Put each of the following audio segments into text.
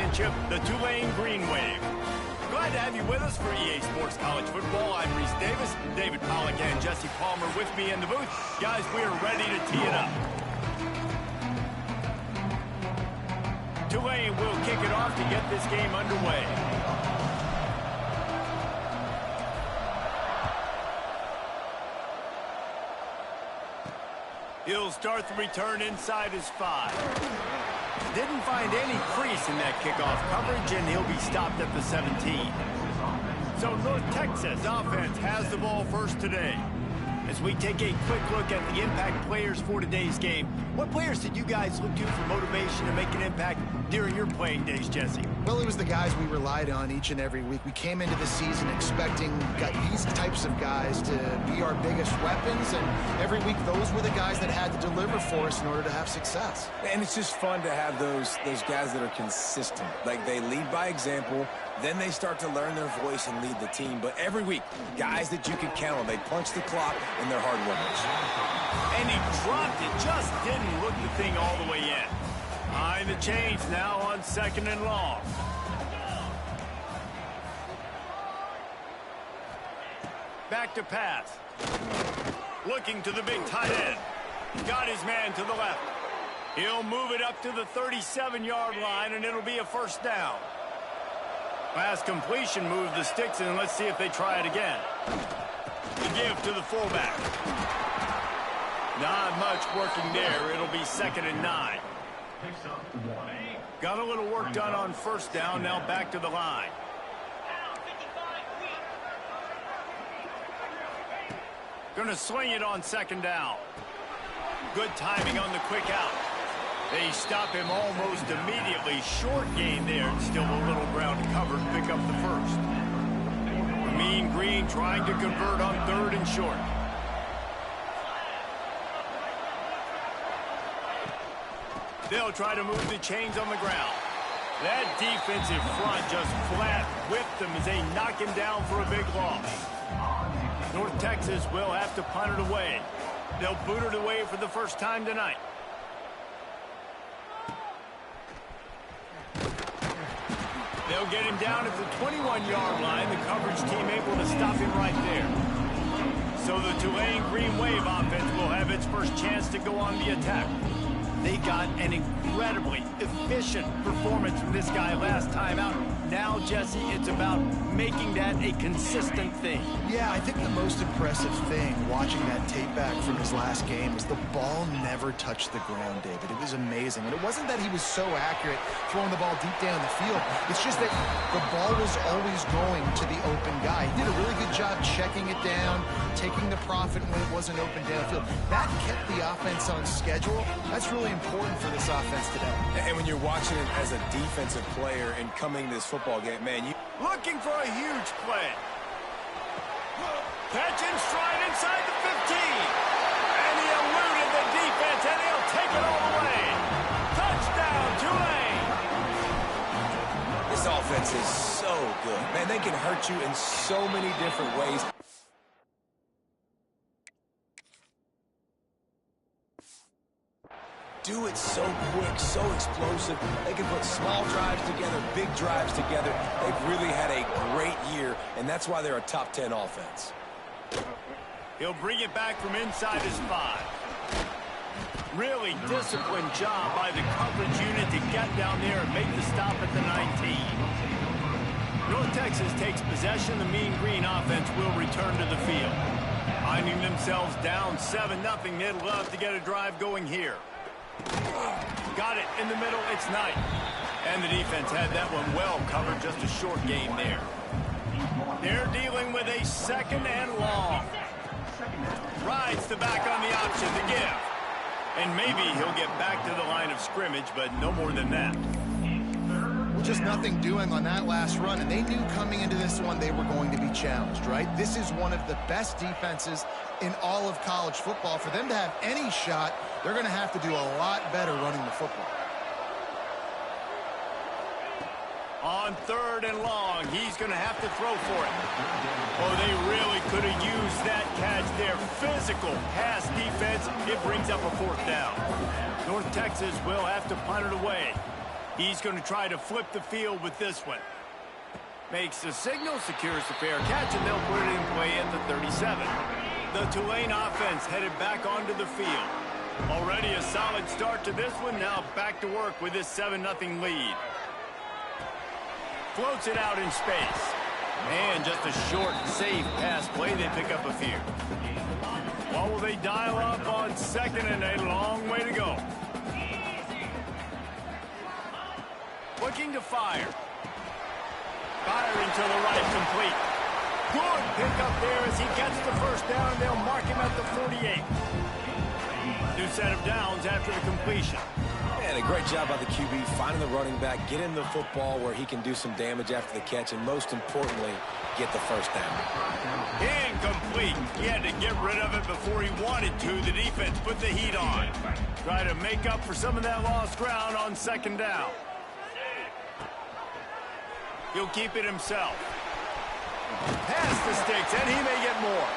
championship, the Tulane Green Wave. Glad to have you with us for EA Sports College Football. I'm Reese Davis, David Pollack and Jesse Palmer with me in the booth. Guys, we are ready to tee it up. Tulane will kick it off to get this game underway. He'll start the return inside his 5. Didn't find any crease in that kickoff coverage, and he'll be stopped at the 17. So North Texas offense has the ball first today. As we take a quick look at the impact players for today's game, what players did you guys look to for motivation to make an impact during your playing days, Jesse? Well, it was the guys we relied on each and every week. We came into the season expecting these types of guys to be our biggest weapons, and every week those were the guys that had to deliver for us in order to have success. And it's just fun to have those guys that are consistent. Like, they lead by example, then they start to learn their voice and lead the team. But every week, guys that you can count on, they punch the clock and they're hard workers. And he dropped it, just didn't look the thing all the way in. Behind the chains now on 2nd and long. Back to pass. Looking to the big tight end. Got his man to the left. He'll move it up to the 37-yard line, and it'll be a first down. Pass completion, move the sticks, and let's see if they try it again. The give to the fullback. Not much working there. It'll be 2nd and 9. Got a little work done on first down, now back to the line. Gonna swing it on 2nd down. Good timing on the quick out. They stop him almost immediately. Short gain there. Still a little ground covered. Pick up the first. Mean Green trying to convert on 3rd and short. They'll try to move the chains on the ground. That defensive front just flat whipped them as they knock him down for a big loss. North Texas will have to punt it away. They'll boot it away for the first time tonight. They'll get him down at the 21-yard line. The coverage team able to stop him right there. So the Tulane Green Wave offense will have its first chance to go on the attack. They got an incredibly efficient performance from this guy last time out. Now, Jesse, it's about making that a consistent thing. Yeah, I think the most impressive thing watching that tape back from his last game was the ball never touched the ground, David. It was amazing. And it wasn't that he was so accurate throwing the ball deep down the field. It's just that the ball was always going to the open guy. He did a really good job checking it down, taking the profit when it wasn't open downfield. That kept the offense on schedule. That's really important for this offense today. And when you're watching it as a defensive player and coming to this football game, man, you... Looking for a huge play. Catch in stride inside the 15. And he eluded the defense, and he'll take it all the way. Touchdown, Tulane. This offense is so good. Man, they can hurt you in so many different ways. Do it so quick, so explosive. They can put small drives together, big drives together. They've really had a great year, and that's why they're a top 10 offense. He'll bring it back from inside his 5. Really disciplined job by the coverage unit to get down there and make the stop at the 19. North Texas takes possession. The Mean Green offense will return to the field. Finding themselves down 7-0, they'd love to get a drive going here. Got it in the middle. It's Knight. And the defense had that one well covered. Just a short gain there. They're dealing with a 2nd and long. Rides the back on the option to give. And maybe he'll get back to the line of scrimmage, but no more than that. Well, just nothing doing on that last run, and they knew coming into this one they were going to be challenged, right? This is one of the best defenses in all of college football. For them to have any shot, they're going to have to do a lot better running the football. On 3rd and long, he's going to have to throw for it. Oh, they really could have used that catch there. Physical pass defense. It brings up a 4th down. North Texas will have to punt it away. He's going to try to flip the field with this one. Makes the signal, secures the fair catch, and they'll put it in play at the 37. The Tulane offense headed back onto the field. Already a solid start to this one. Now back to work with this 7-0 lead. Floats it out in space. And just a short, safe pass play. They pick up a few. What will they dial up on second, and a long way to go. Looking to fire. Firing to the right, complete. Good pickup there as he gets the first down, and they'll mark him at the 48. New set of downs after the completion. And a great job by the QB finding the running back, getting the football where he can do some damage after the catch, and most importantly, get the first down. Incomplete. He had to get rid of it before he wanted to. The defense put the heat on. Try to make up for some of that lost ground on second down. He'll keep it himself. Past the sticks, and he may get more.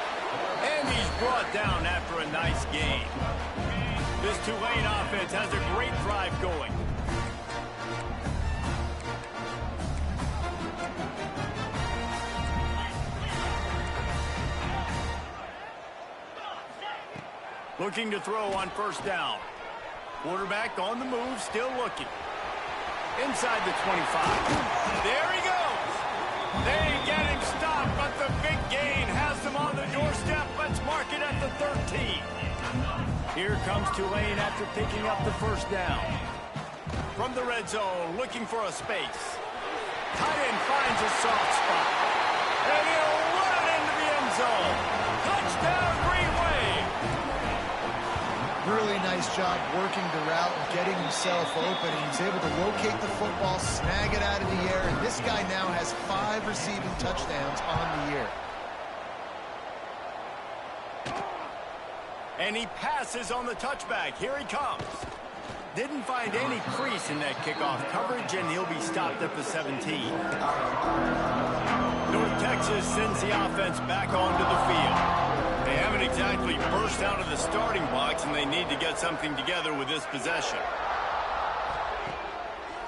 And he's brought down after a nice gain. This Tulane offense has a great drive going. Looking to throw on first down. Quarterback on the move, still looking. Inside the 25. There he goes. They get him stopped, but the big gain has them on the doorstep. Let's mark it at the 13. Here comes Tulane after picking up the first down. From the red zone, looking for a space. Tight end finds a soft spot. And he'll run it into the end zone. Touchdown, Green Wave. Really nice job working the route and getting himself open. He's able to locate the football, snag it out of the air, and this guy now has 5 receiving touchdowns on the year. And he passes on the touchback. Here he comes. Didn't find any crease in that kickoff coverage, and he'll be stopped at the 17. North Texas sends the offense back onto the field. They haven't exactly burst out of the starting blocks, and they need to get something together with this possession.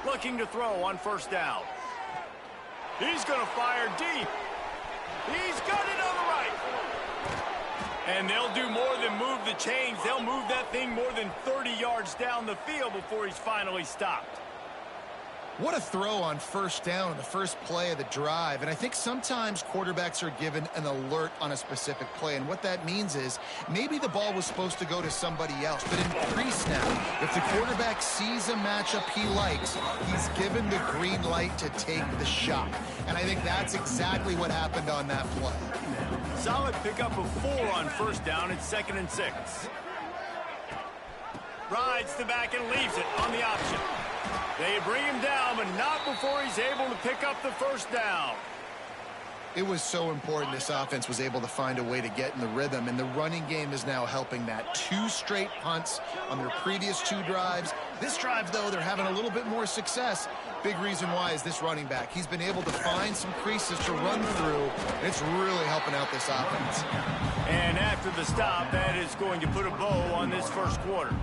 Looking to throw on first down. He's going to fire deep. He's got it on the right. And they'll do more than move the chains. They'll move that thing more than 30 yards down the field before he's finally stopped. What a throw on first down on the first play of the drive. And I think sometimes quarterbacks are given an alert on a specific play. And what that means is maybe the ball was supposed to go to somebody else. But in crease now, if the quarterback sees a matchup he likes, he's given the green light to take the shot. And I think that's exactly what happened on that play. Solid pickup of 4 on first down. It's 2nd and 6. Rides the back and leaves it on the option. They bring him down, but not before he's able to pick up the first down. It was so important this offense was able to find a way to get in the rhythm, and the running game is now helping that. 2 straight punts on their previous 2 drives. This drive, though, they're having a little bit more success. Big reason why is this running back. He's been able to find some creases to run through, and it's really helping out this offense. And after the stop, that is going to put a bow on this first quarter.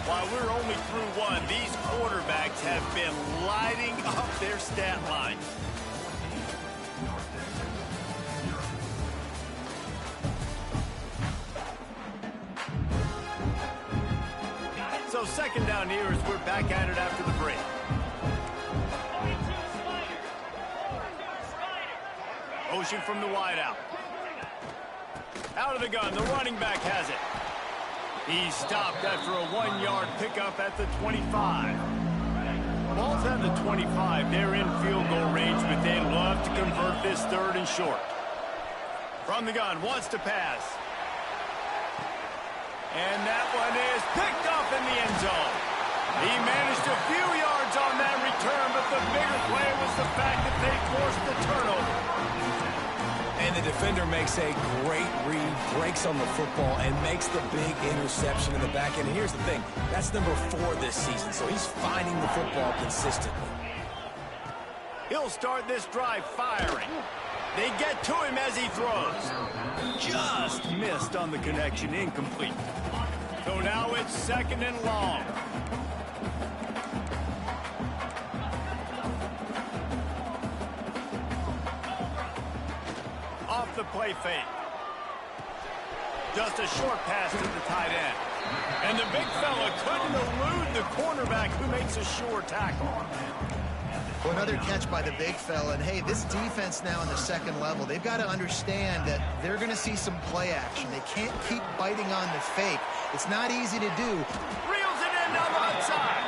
While we're only through 1, these quarterbacks have been lighting up their stat lines. So second down here as we're back at it after the break. Motion from the wideout. Out of the gun, the running back has it. He's stopped after a 1-yard pickup at the 25. Ball's at the 25. They're in field goal range, but they'd love to convert this 3rd and short. From the gun, wants to pass. And that one is picked up in the end zone. He managed a few yards on that return, but the bigger play was the fact that they forced the turnover. And the defender makes a great read, breaks on the football, and makes the big interception in the back end. And here's the thing, that's number 4 this season, so he's finding the football consistently. He'll start this drive firing. They get to him as he throws. Just missed on the connection, incomplete. So now it's 2nd and long. Off the play fake. Just a short pass to the tight end. And the big fella couldn't elude the cornerback who makes a sure tackle. Well, another catch by the big fella. And, hey, this defense now in the 2nd level, they've got to understand that they're going to see some play action. They can't keep biting on the fake. It's not easy to do. Reels it in down the outside.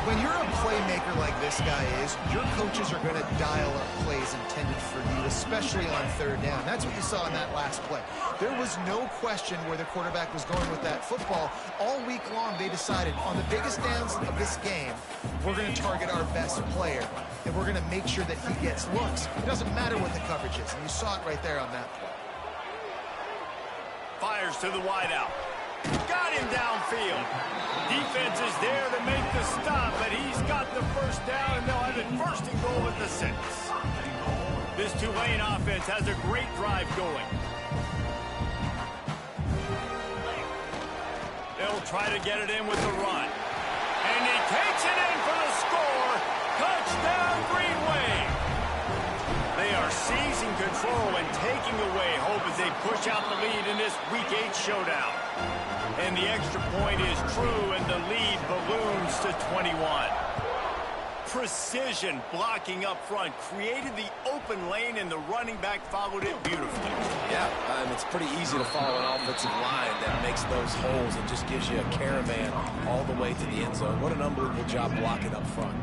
When you're a playmaker like this guy is, your coaches are going to dial up plays intended for you, especially on 3rd down. That's what you saw in that last play. There was no question where the quarterback was going with that football. All week long, they decided on the biggest downs of this game, we're going to target our best player, and we're going to make sure that he gets looks. It doesn't matter what the coverage is, and you saw it right there on that play. Fires to the wideout. Got him downfield. Defense is there to make the stop, but he's got the first down, and they'll have it 1st and goal at the 6. This Tulane offense has a great drive going. They'll try to get it in with the run. And he takes it in for the score. Touchdown, Green Wave. They are seizing control and taking away hope as they push out the lead in this Week 8 showdown. And the extra point is true, and the lead balloons to 21. Precision blocking up front created the open lane, and the running back followed it beautifully. Yeah, it's pretty easy to follow an offensive line that makes those holes and just gives you a caravan all the way to the end zone. What an unbelievable job blocking up front.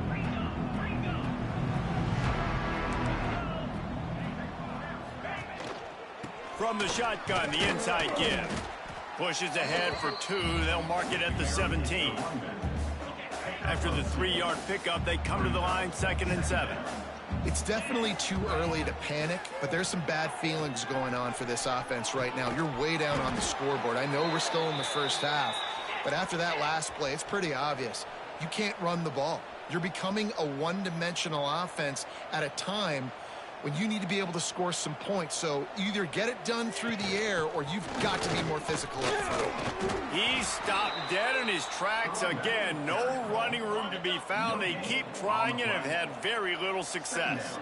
From the shotgun, the inside give. Pushes ahead for 2. They'll mark it at the 17. After the 3-yard pickup, they come to the line 2nd and 7. It's definitely too early to panic, but there's some bad feelings going on for this offense right now. You're way down on the scoreboard. I know we're still in the 1st half, but after that last play, it's pretty obvious. You can't run the ball. You're becoming a one-dimensional offense at a time when you need to be able to score some points. So either get it done through the air or you've got to be more physical up front. He stopped dead in his tracks again. No running room to be found. They keep trying and have had very little success.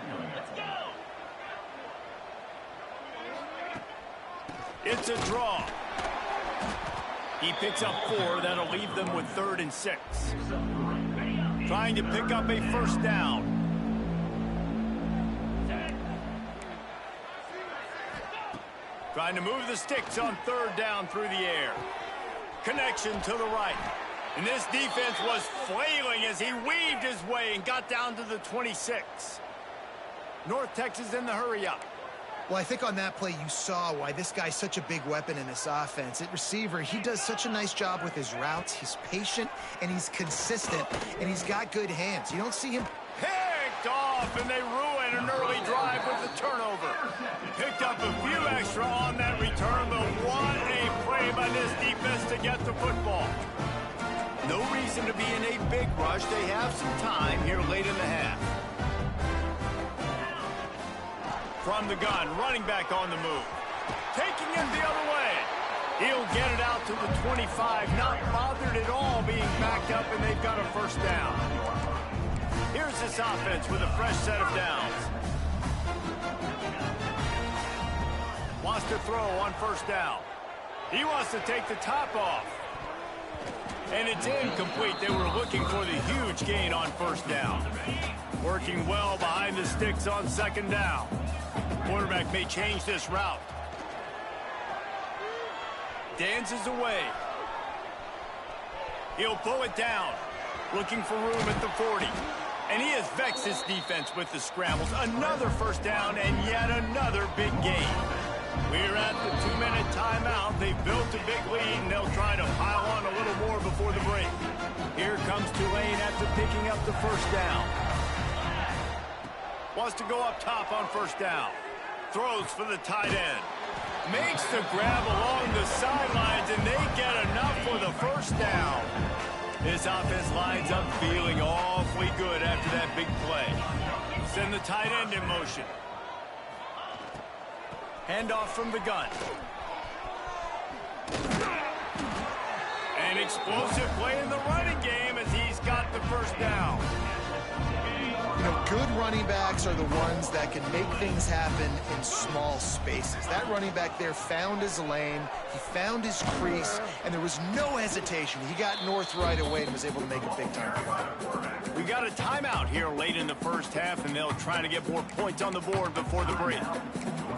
It's a draw. He picks up 4. That'll leave them with 3rd and 6. Trying to pick up a 1st down. Trying to move the sticks on 3rd down through the air. Connection to the right. And this defense was flailing as he weaved his way and got down to the 26. North Texas in the hurry-up. Well, I think on that play you saw why this guy's such a big weapon in this offense. At receiver, he does such a nice job with his routes. He's patient, and he's consistent, and he's got good hands. You don't see him picked off, and they ruin an early drive with the turnover. Picked up a few extra on that return, but what a play by this defense to get the football. No reason to be in a big rush. They have some time here late in the half. From the gun, running back on the move. Taking him the other way. He'll get it out to the 25, not bothered at all being backed up, and they've got a 1st down. Here's this offense with a fresh set of downs. Wants to throw on 1st down. He wants to take the top off. And it's incomplete. They were looking for the huge gain on 1st down. Working well behind the sticks on 2nd down. Quarterback may change this route. Dances away. He'll pull it down. Looking for room at the 40. And he has vexed his defense with the scrambles. Another 1st down and yet another big gain. We're at the 2-minute timeout. They've built a big lead, and they'll try to pile on a little more before the break. Here comes Tulane after picking up the 1st down. Wants to go up top on 1st down. Throws for the tight end. Makes the grab along the sidelines, and they get enough for the 1st down. This offense lines up feeling awfully good after that big play. Send the tight end in motion. Handoff from the gun. An explosive play in the running game as he's got the first down. You know, good running backs are the ones that can make things happen in small spaces. That running back there found his lane, he found his crease, and there was no hesitation. He got north right away and was able to make a big-time play. We got a timeout here late in the first half, and they'll try to get more points on the board before the break.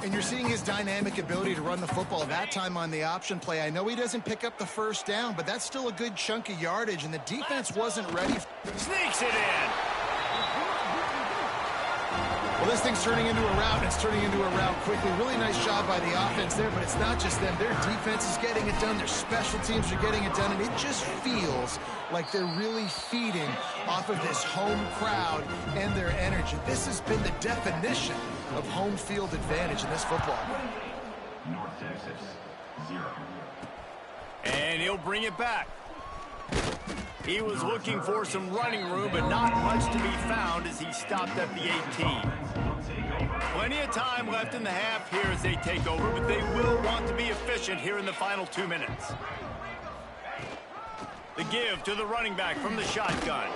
And you're seeing his dynamic ability to run the football, that time on the option play. I know he doesn't pick up the first down, but that's still a good chunk of yardage, and the defense wasn't ready. Sneaks it in. Well, this thing's turning into a route, and it's turning into a route quickly. Really nice job by the offense there, but it's not just them. Their defense is getting it done. Their special teams are getting it done, and it just feels like they're really feeding off of this home crowd and their energy. This has been the definition of home field advantage in this football game. North Texas, 0. And he'll bring it back. He was looking for some running room, but not much to be found as he stopped at the 18. Plenty of time left in the half here as they take over, but they will want to be efficient here in the final 2 minutes. The give to the running back from the shotgun.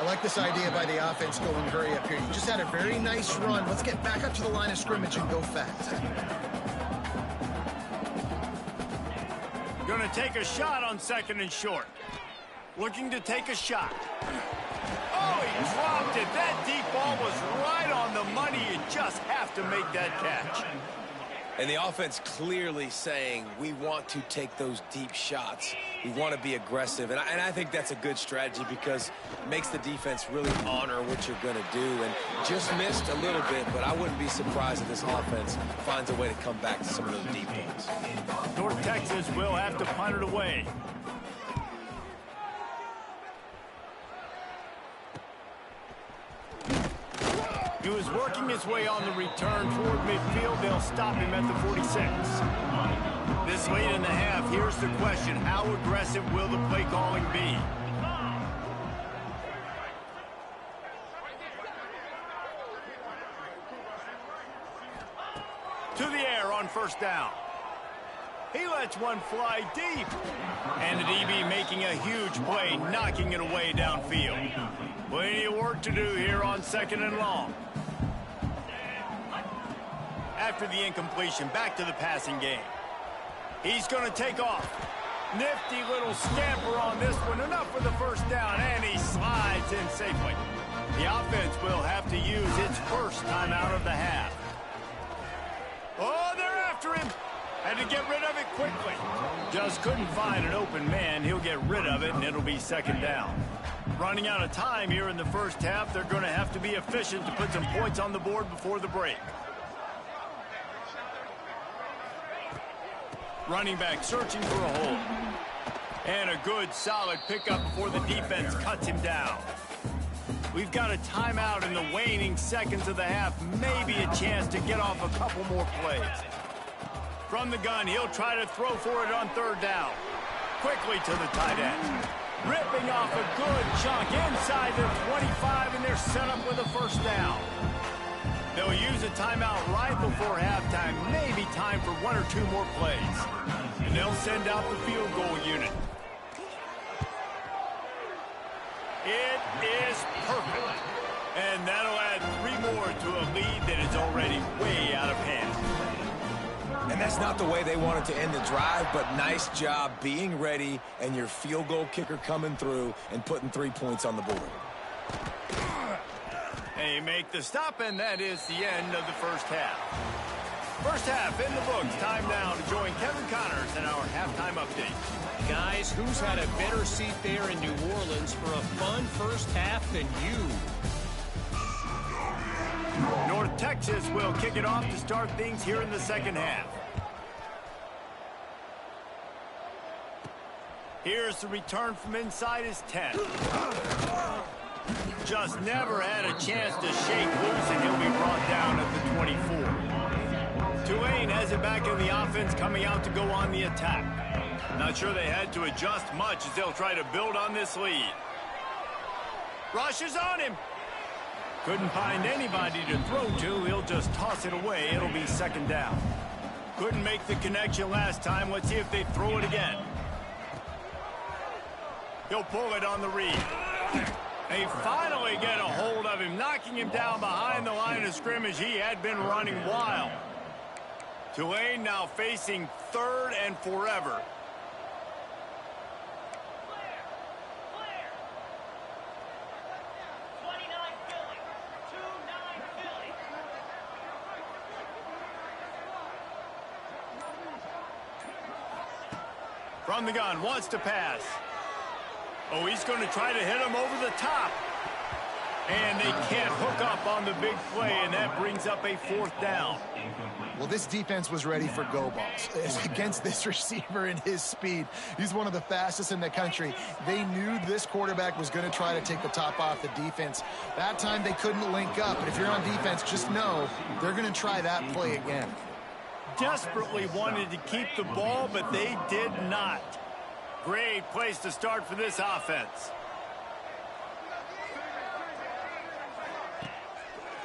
I like this idea by the offense going hurry up here. You just had a very nice run. Let's get back up to the line of scrimmage and go fast. Going to take a shot on 2nd and short. Looking to take a shot. Oh, he dropped it. That deep ball was right on the money. You just have to make that catch. And the offense clearly saying, we want to take those deep shots. We want to be aggressive. And I think that's a good strategy because it makes the defense really honor what you're going to do. And just missed a little bit, but I wouldn't be surprised if this offense finds a way to come back to some of those deep ones. North Texas will have to punt it away. He was working his way on the return toward midfield. They'll stop him at the 46. This late in the half, here's the question. How aggressive will the play calling be? To the air on 1st down. He lets one fly deep. And the DB making a huge play, knocking it away downfield. Plenty of work to do here on 2nd and long. After the incompletion, back to the passing game. He's going to take off. Nifty little scamper on this one. Enough for the first down, and he slides in safely. The offense will have to use its first timeout of the half. Oh, they're after him. Had to get rid of it quickly. Just couldn't find an open man. He'll get rid of it, and it'll be 2nd down. Running out of time here in the first half, they're going to have to be efficient to put some points on the board before the break. Running back searching for a hole. And a good, solid pickup before the defense cuts him down. We've got a timeout in the waning seconds of the half. Maybe a chance to get off a couple more plays. From the gun, he'll try to throw for it on 3rd down. Quickly to the tight end. Ripping off a good chunk inside their 25, and they're set up with a first down. They'll use a timeout right before halftime. Maybe time for 1 or 2 more plays. And they'll send out the field goal unit. It is perfect. And that'll add 3 more to a lead that is already way out of hand. And that's not the way they wanted to end the drive, but nice job being ready and your field goal kicker coming through and putting 3 points on the board. They make the stop, and that is the end of the first half. First half in the books. Time now to join Kevin Connors in our halftime update. Guys, who's had a better seat there in New Orleans for a fun first half than you? North Texas will kick it off to start things here in the second half. Here's the return from inside his 10. Just never had a chance to shake loose, and he'll be brought down at the 24. Tulane has it back in the offense, coming out to go on the attack. Not sure they had to adjust much as they'll try to build on this lead. Rushes on him. Couldn't find anybody to throw to. He'll just toss it away. It'll be second down. Couldn't make the connection last time. Let's see if they throw it again. He'll pull it on the read. They finally get a hold of him, knocking him down behind the line of scrimmage. He had been running wild. Tulane now facing third and forever. From the gun, wants to pass. Oh, he's going to try to hit him over the top. And they can't hook up on the big play, and that brings up a fourth down. Well, this defense was ready for go balls. Against this receiver and his speed, he's one of the fastest in the country. They knew this quarterback was going to try to take the top off the defense. That time they couldn't link up, but if you're on defense, just know they're going to try that play again. Desperately wanted to keep the ball, but they did not. Great place to start for this offense.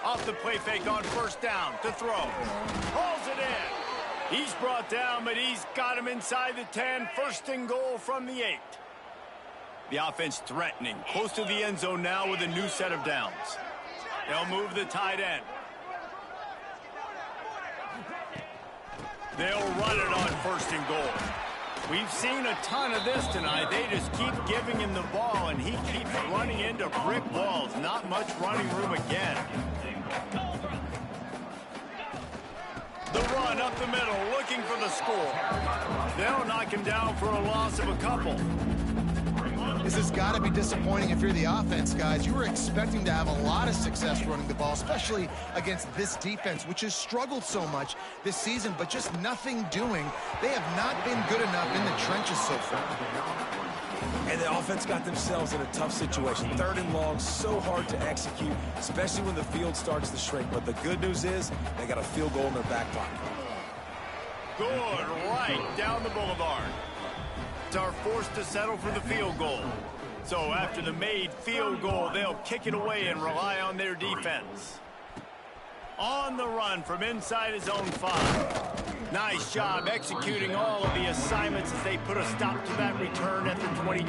Off the play fake on first down to throw. Pulls it in. He's brought down, but he's got him inside the 10. First and goal from the 8. The offense threatening. Close to the end zone now with a new set of downs. They'll move the tight end. They'll run it on first and goal. We've seen a ton of this tonight. They just keep giving him the ball, and he keeps running into brick walls. Not much running room again. The run up the middle, looking for the score. They'll knock him down for a loss of a couple. This has got to be disappointing if you're the offense, guys. You were expecting to have a lot of success running the ball, especially against this defense, which has struggled so much this season, but just nothing doing. They have not been good enough in the trenches so far. And the offense got themselves in a tough situation. Third and long, so hard to execute, especially when the field starts to shrink. But the good news is they got a field goal in their back pocket. Good, right down the boulevard. Are forced to settle for the field goal. So after the made field goal, they'll kick it away and rely on their defense. On the run from inside his own 5. Nice job executing all of the assignments as they put a stop to that return at the 22.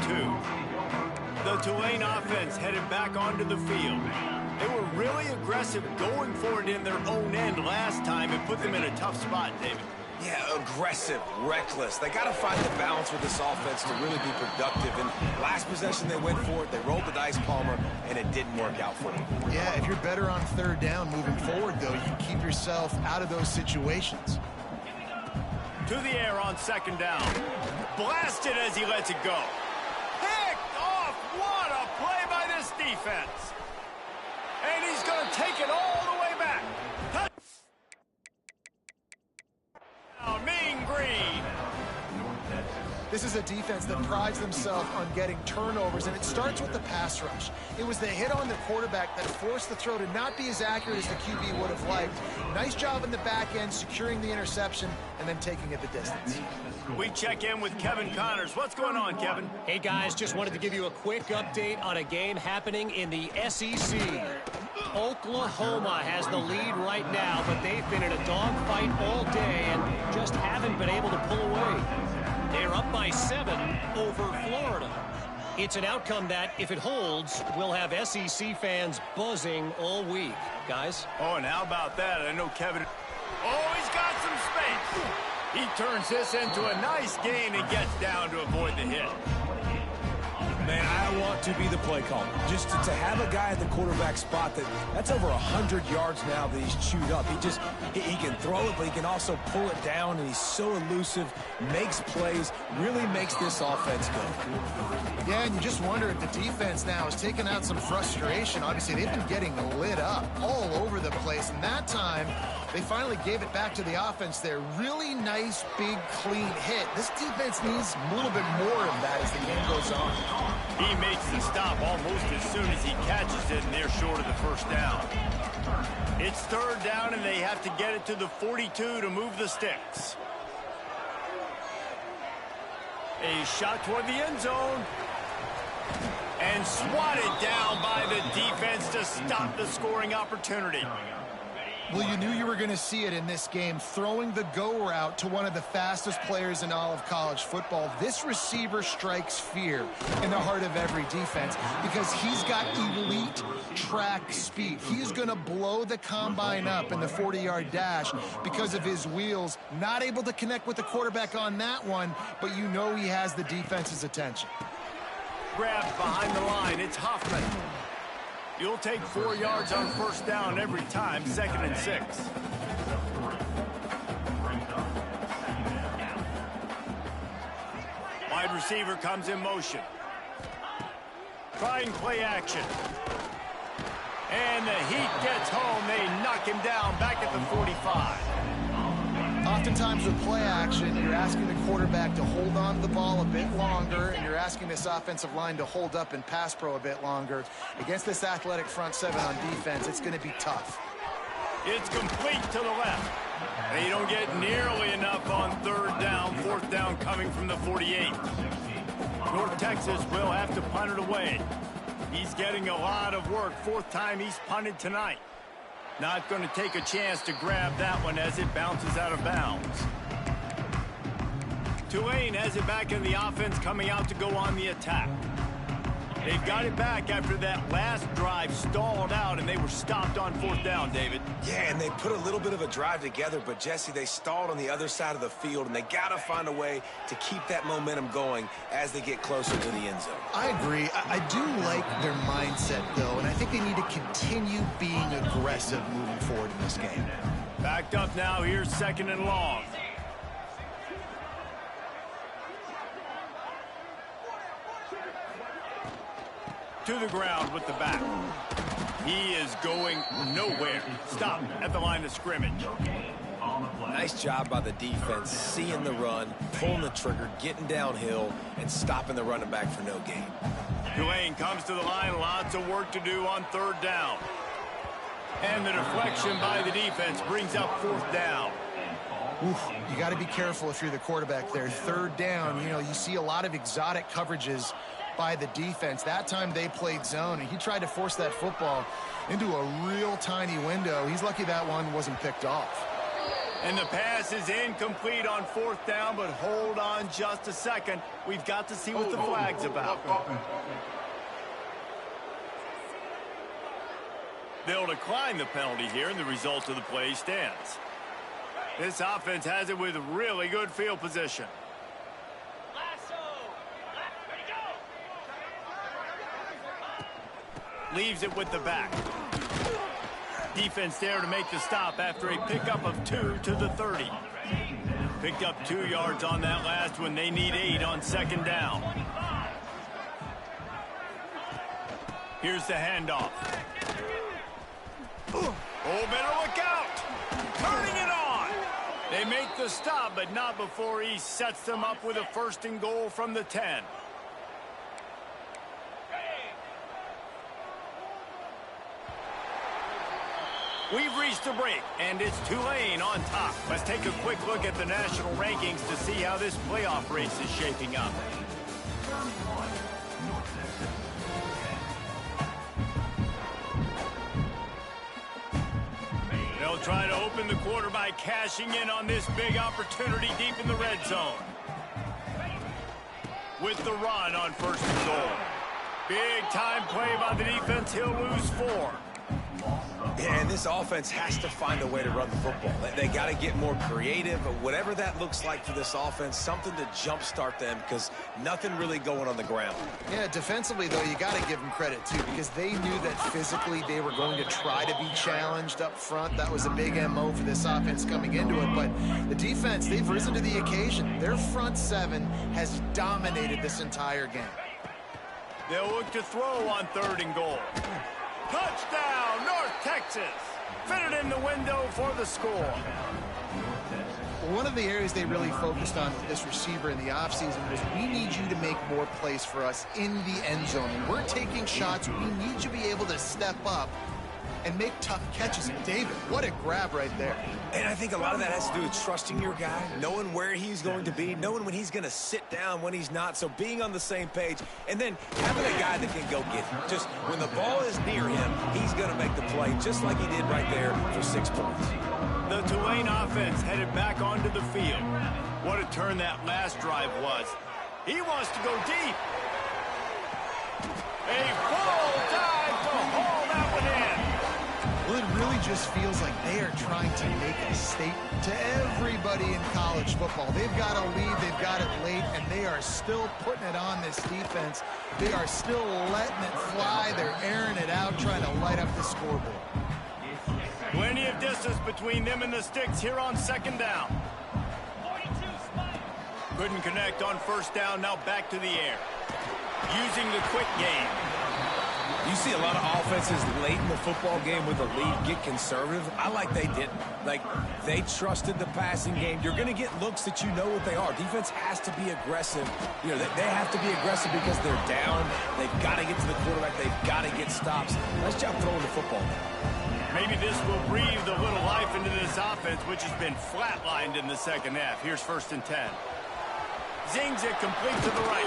The Tulane offense headed back onto the field. They were really aggressive going for it in their own end last time and put them in a tough spot, David. Yeah, aggressive, reckless. They got to find the balance with this offense to really be productive. And last possession, they went for it. They rolled the dice, Palmer, and it didn't work out for them. Yeah, if you're better on third down moving forward, though, you can keep yourself out of those situations. To the air on second down. Blasted as he lets it go. Picked off. What a play by this defense. And he's going to take it all the way back. Mean Green. This is a defense that prides themselves on getting turnovers, and it starts with the pass rush. It was the hit on the quarterback that forced the throw to not be as accurate as the QB would have liked. Nice job in the back end, securing the interception, and then taking it the distance. We check in with Kevin Connors. What's going on, Kevin? Hey, guys, just wanted to give you a quick update on a game happening in the SEC. Oklahoma has the lead right now, but they've been in a dogfight all day and just haven't been able to pull away. They're up by 7 over Florida. It's an outcome that, if it holds, will have SEC fans buzzing all week. Guys? Oh, and how about that? I know Kevin... Oh, he's got some space. He turns this into a nice gain and gets down to avoid the hit. Man, I want to be the play caller. Just to have a guy at the quarterback spot that's over 100 yards now that he's chewed up. He can throw it, but he can also pull it down, and he's so elusive, makes plays, really makes this offense go. Yeah, and you just wonder if the defense now is taking out some frustration. Obviously, they've been getting lit up all over the place, and that time they finally gave it back to the offense there. Really nice, big, clean hit. This defense needs a little bit more of that as the game goes on. He makes the stop almost as soon as he catches it, and they're short of the first down. It's third down, and they have to get it to the 42 to move the sticks. A shot toward the end zone. And swatted down by the defense to stop the scoring opportunity. Well, you knew you were going to see it in this game, throwing the go route to one of the fastest players in all of college football. This receiver strikes fear in the heart of every defense because he's got elite track speed. He's going to blow the combine up in the 40-yard dash because of his wheels. Not able to connect with the quarterback on that one, but you know he has the defense's attention. Grabbed behind the line. It's Hoffman. You'll take 4 yards on first down every time, 2nd and 6. Wide receiver comes in motion. Trying play action. And the heat gets home. They knock him down back at the 45. Oftentimes with play action, you're asking the quarterback to hold on to the ball a bit longer, and you're asking this offensive line to hold up in pass pro a bit longer. Against this athletic front seven on defense, it's going to be tough. It's complete to the left. They don't get nearly enough on 3rd down, 4th down coming from the 48. North Texas will have to punt it away. He's getting a lot of work. 4th time he's punted tonight. Not going to take a chance to grab that one as it bounces out of bounds. Tulane has it back in the offense, coming out to go on the attack. They've got it back after that last drive stalled out, and they were stopped on 4th down, David. Yeah, and they put a little bit of a drive together, but, Jesse, they stalled on the other side of the field, and they got to find a way to keep that momentum going as they get closer to the end zone. I agree. I do like their mindset, though, and I think they need to continue being aggressive moving forward in this game. Backed up now. Here's 2nd and long. To the ground with the back. He is going nowhere. Stop at the line of scrimmage. Nice job by the defense, seeing the run, pulling the trigger, getting downhill, and stopping the running back for no gain. Tulane comes to the line. Lots of work to do on 3rd down. And the deflection by the defense brings up 4th down. Oof, you got to be careful if you're the quarterback there. 3rd down, you know, you see a lot of exotic coverages by the defense. That time they played zone, and he tried to force that football into a real tiny window. He's lucky that one wasn't picked off. And the pass is incomplete on 4th down, but hold on just a second. We've got to see what the flag's about. They'll decline the penalty here, and the result of the play stands. This offense has it with really good field position. Leaves it with the back. Defense there to make the stop after a pickup of 2 to the 30. Picked up 2 yards on that last one. They need 8 on 2nd down. Here's the handoff. Oh, better look out. Turning it on. They make the stop, but not before he sets them up with a 1st and goal from the 10. We've reached the break, and it's Tulane on top. Let's take a quick look at the national rankings to see how this playoff race is shaping up. They'll try to open the quarter by cashing in on this big opportunity deep in the red zone. With the run on 1st and goal. Big time play by the defense. He'll lose 4. And this offense has to find a way to run the football. They got to get more creative, whatever that looks like for this offense, something to jumpstart them because nothing really going on the ground. Yeah, defensively, though, you got to give them credit, too, because they knew that physically they were going to try to be challenged up front. That was a big MO for this offense coming into it. But the defense, they've risen to the occasion. Their front seven has dominated this entire game. They'll look to throw on 3rd and goal. Touchdown, North Texas. Fitted in the window for the score. One of the areas they really focused on with this receiver in the offseason was we need you to make more plays for us in the end zone. When we're taking shots, we need you to be able to step up and make tough catches. And David, what a grab right there. And I think a lot of that has to do with trusting your guy, knowing where he's going to be, knowing when he's going to sit down, when he's not, so being on the same page, and then having a guy that can go get him. Just when the ball is near him, he's going to make the play, just like he did right there for 6 points. The Tulane offense headed back onto the field. What a turn that last drive was. He wants to go deep. A full dive to haul that one in. Well, it really just feels like they are trying to make a statement to everybody in college football. They've got a lead, they've got it late, and they are still putting it on this defense. They are still letting it fly. They're airing it out, trying to light up the scoreboard. Plenty of distance between them and the sticks here on second down. Couldn't connect on first down, now back to the air. Using the quick game. You see a lot of offenses late in the football game with a lead get conservative. I like they didn't. Like, they trusted the passing game. You're going to get looks that you know what they are. Defense has to be aggressive. You know, they have to be aggressive because they're down. They've got to get to the quarterback. They've got to get stops. Nice job throwing the football now. Maybe this will breathe a little life into this offense, which has been flatlined in the second half. Here's 1st and 10. Zings it complete to the right.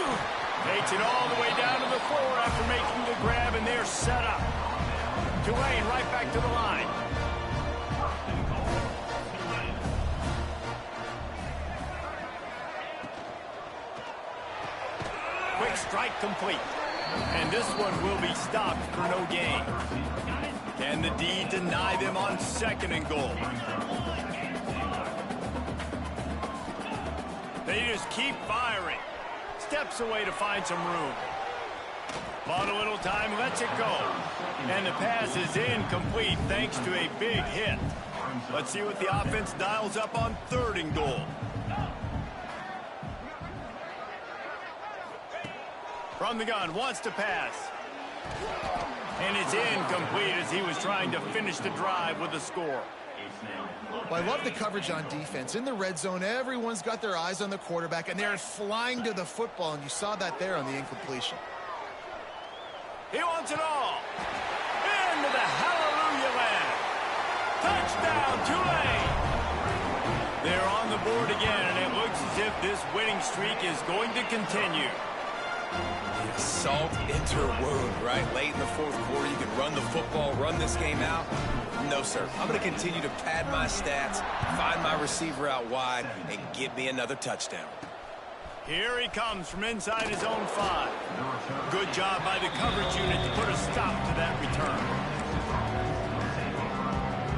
Takes it all the way down to the floor after making the grab, and they're set up. Tulane right back to the line. Quick strike complete. And this one will be stopped for no gain. Can the D deny them on 2nd and goal? They just keep firing. Steps away to find some room. Bought a little time, lets it go. And the pass is incomplete thanks to a big hit. Let's see what the offense dials up on 3rd and goal. From the gun, wants to pass. And it's incomplete as he was trying to finish the drive with a score. Well, I love the coverage on defense. In the red zone, everyone's got their eyes on the quarterback, and they're flying to the football, and you saw that there on the incompletion. He wants it all. Into the hallelujah land. Touchdown, Tulane. They're on the board again, and it looks as if this winning streak is going to continue. Salt into her wound, right? Late in the 4th quarter, you can run the football, run this game out. No, sir. I'm going to continue to pad my stats, find my receiver out wide, and get me another touchdown. Here he comes from inside his own 5. Good job by the coverage unit to put a stop to that return.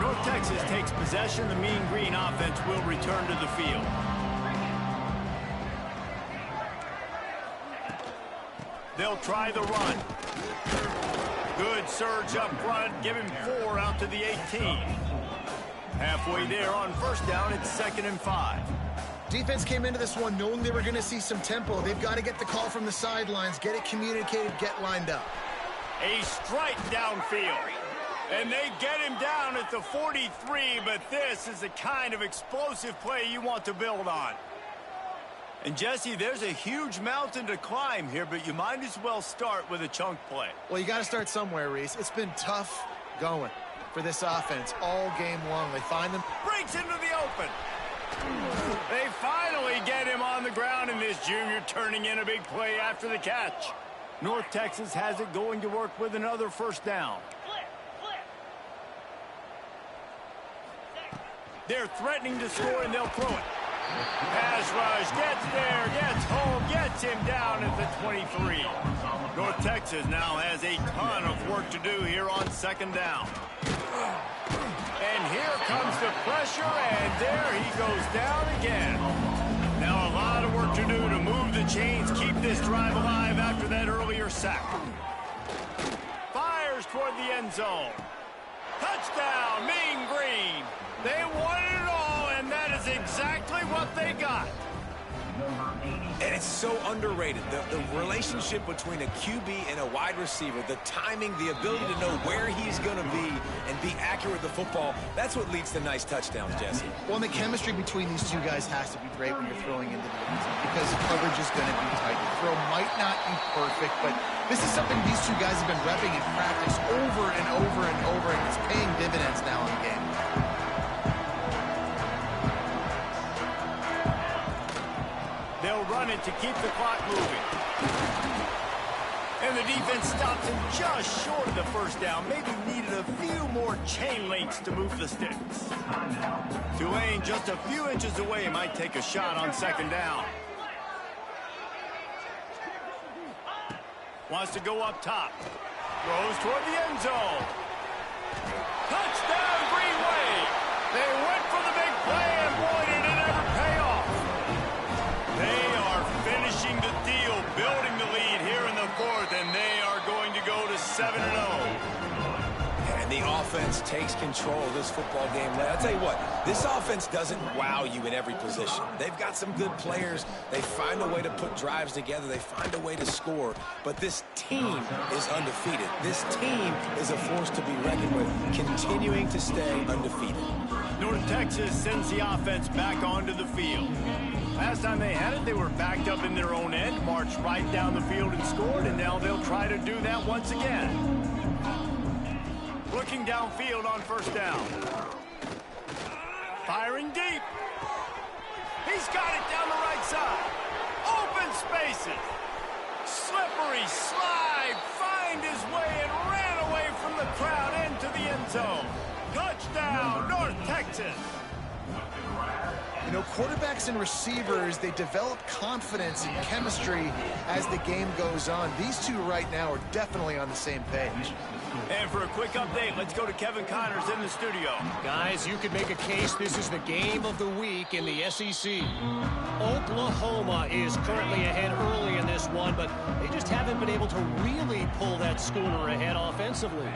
North Texas takes possession. The Mean Green offense will return to the field. They'll try the run. Good surge up front. Give him 4 out to the 18. Halfway there on 1st down, it's 2nd and 5. Defense came into this one knowing they were going to see some tempo. They've got to get the call from the sidelines, get it communicated, get lined up. A strike downfield. And they get him down at the 43, but this is the kind of explosive play you want to build on. And, Jesse, there's a huge mountain to climb here, but you might as well start with a chunk play. Well, you got to start somewhere, Reese. It's been tough going for this offense all game long. They find them. Breaks into the open. They finally get him on the ground, and this junior turning in a big play after the catch. North Texas has it going to work with another 1st down. They're threatening to score, and they'll throw it. Pass rush, gets there, gets home, gets him down at the 23. North Texas now has a ton of work to do here on 2nd down. And here comes the pressure, and there he goes down again. Now a lot of work to do to move the chains, keep this drive alive after that earlier sack. Fires toward the end zone. Touchdown, Mean Green. They wanted it all, and that is exactly what they got. And it's so underrated. The relationship between a QB and a wide receiver, the timing, the ability to know where he's going to be and be accurate with the football, that's what leads to nice touchdowns, Jesse. Well, and the chemistry between these two guys has to be great when you're throwing into the end zone because the coverage is going to be tight. The throw might not be perfect, but this is something these two guys have been repping in practice over and over and over, and it's paying dividends now in the game. They'll run it to keep the clock moving. And the defense stops him just short of the first down. Maybe needed a few more chain links to move the sticks. Tulane just a few inches away might take a shot on second down. Wants to go up top. Throws toward the end zone. Touchdown, Green Wave. They went for the big play, and boy, did it ever pay off. They are finishing the deal, building the lead here in the fourth, and they are going to go to 7-0. And the offense takes control of this football game. I'll tell you what, this offense doesn't wow you in every position. They've got some good players. They find a way to put drives together. They find a way to score. But this team is undefeated. This team is a force to be reckoned with, continuing to stay undefeated. North Texas sends the offense back onto the field. Last time they had it, they were backed up in their own end, marched right down the field and scored, and now they'll try to do that once again. Looking downfield on first down. Firing deep. He's got it down the right side. Open spaces. Slippery slide. Find his way and ran away from the crowd into the end zone. Touchdown, North Texas. You know, quarterbacks and receivers, they develop confidence and chemistry as the game goes on. These two right now are definitely on the same page. And for a quick update, let's go to Kevin Connors in the studio. Guys, you could make a case this is the game of the week in the SEC. Oklahoma is currently ahead early in this one, but they just haven't been able to really pull that schooner ahead offensively.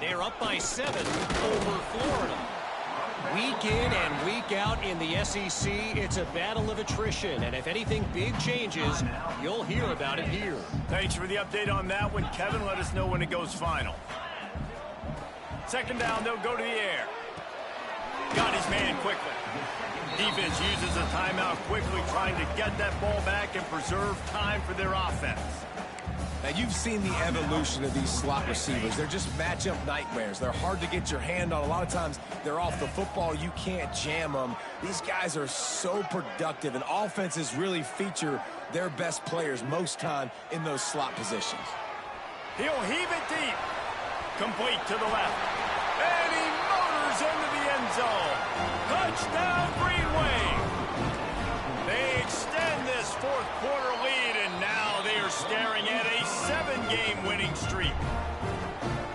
They're up by 7 over Florida. Week in and week out in the SEC, it's a battle of attrition, and if anything big changes, you'll hear about it here. Thanks for the update on that one, Kevin. Let us know when it goes final. Second down, they'll go to the air. Got his man quickly. Defense uses a timeout quickly, trying to get that ball back and preserve time for their offense. Now, you've seen the evolution of these slot receivers. They're just matchup nightmares. They're hard to get your hand on. A lot of times, they're off the football. You can't jam them. These guys are so productive, and offenses really feature their best players most time in those slot positions. He'll heave it deep. Complete to the left. And he motors into the end zone. Touchdown, Green Wave. They extend this fourth quarter lead, and now they are staring at a 7-game winning streak.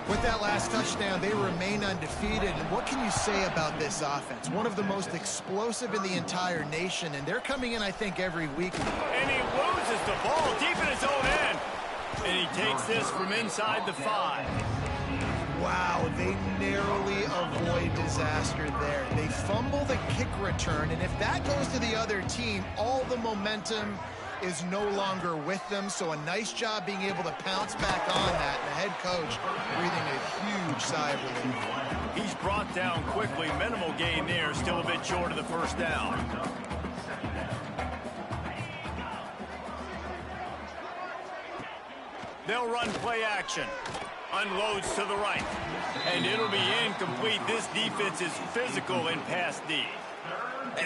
With that last touchdown, they remain undefeated. And what can you say about this offense? One of the most explosive in the entire nation, and they're coming in, I think, every week. And he loses the ball deep in his own end. And he takes this from inside the 5. Wow, they narrowly avoid disaster there. They fumble the kick return, and if that goes to the other team, all the momentum is no longer with them. So a nice job being able to pounce back on that. And the head coach breathing a huge sigh of relief. He's brought down quickly. Minimal gain there, still a bit short of the first down. They'll run play action. Unloads to the right. And it'll be incomplete. This defense is physical in pass D.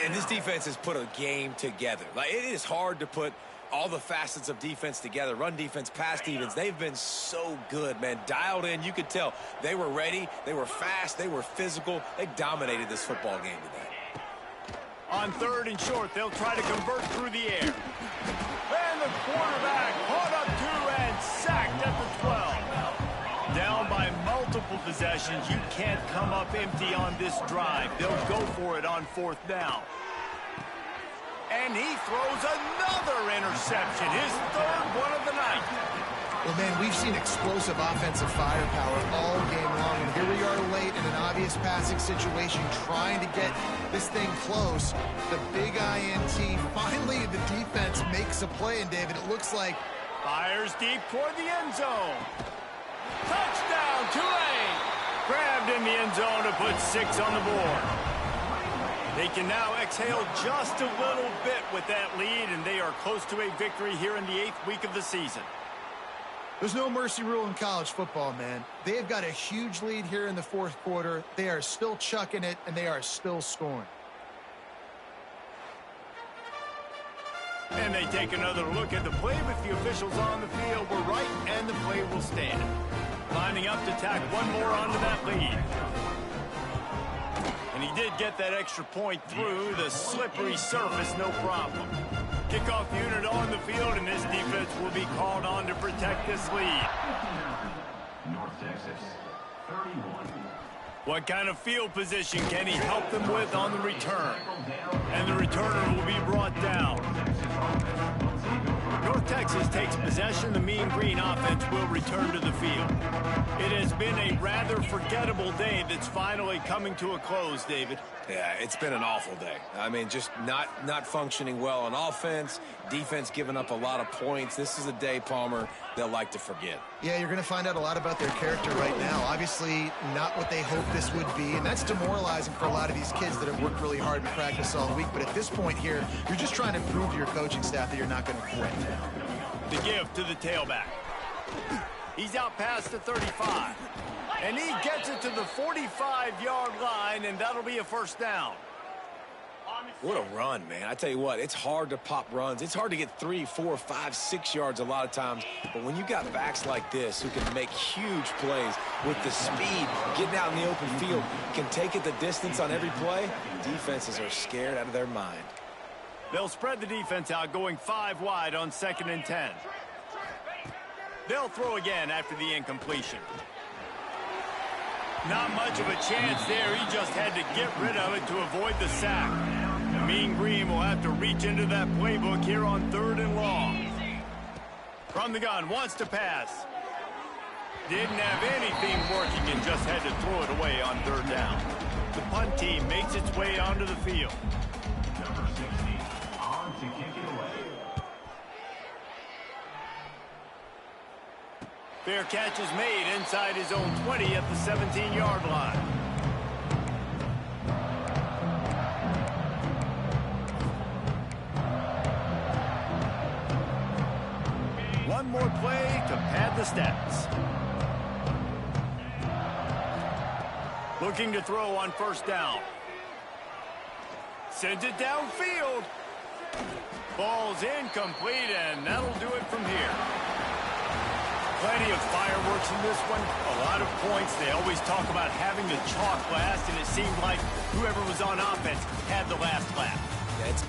And this defense has put a game together. Like, it is hard to put all the facets of defense together. Run defense, pass defense. They've been so good, man. Dialed in. You could tell they were ready. They were fast. They were physical. They dominated this football game today. On third and short, they'll try to convert through the air. And the quarterback caught up to and sacked at the 12. Down by multiple possessions. You can't come up empty on this drive. They'll go for it on fourth down. And he throws another interception, his third one of the night. Well, man, we've seen explosive offensive firepower all game long, and here we are late in an obvious passing situation trying to get this thing close. The big INT, finally the defense makes a play, and David, it looks like... Fires deep toward the end zone. Touchdown, Tulane! Grabbed in the end zone to put 6 on the board. They can now exhale just a little bit with that lead, and they are close to a victory here in the 8th week of the season. There's no mercy rule in college football, man. They have got a huge lead here in the 4th quarter. They are still chucking it, and they are still scoring. And they take another look at the play with the officials on the field. We're right, and the play will stand. Lining up to tack one more onto that lead. And he did get that extra point through the slippery surface, no problem. Kickoff unit on the field, and this defense will be called on to protect this lead. North Texas, 31. What kind of field position can he help them with on the return? And the returner will be brought down. North Texas takes possession. The Mean Green offense will return to the field. It has been a rather forgettable day that's finally coming to a close, David. Yeah, it's been an awful day. I mean, just not functioning well on offense, defense giving up a lot of points. This is a day, Palmer, they'll like to forget. Yeah, you're going to find out a lot about their character right now. Obviously, not what they hoped this would be, and that's demoralizing for a lot of these kids that have worked really hard in practice all week. But at this point here, you're just trying to prove to your coaching staff that you're not going to quit. The give to the tailback. He's out past the 35. And he gets it to the 45-yard line, and that'll be a first down. What a run, man. I tell you what, it's hard to pop runs. It's hard to get 3, 4, 5, 6 yards a lot of times. But when you got backs like this who can make huge plays with the speed, getting out in the open field, can take it the distance on every play, defenses are scared out of their mind. They'll spread the defense out, going 5 wide on 2nd and 10. They'll throw again after the incompletion. Not much of a chance there. He just had to get rid of it to avoid the sack. The Mean Green will have to reach into that playbook here on 3rd and long. From the gun, wants to pass. Didn't have anything working and just had to throw it away on 3rd down. The punt team makes its way onto the field. Number 60, on to kick it away. Fair catch is made inside his own 20 at the 17-yard line. One more play to pad the stats. Looking to throw on 1st down. Sends it downfield. Ball's incomplete, and that'll do it from here. Plenty of fireworks in this one, a lot of points. They always talk about having the chalk last, and it seemed like whoever was on offense had the last laugh. That's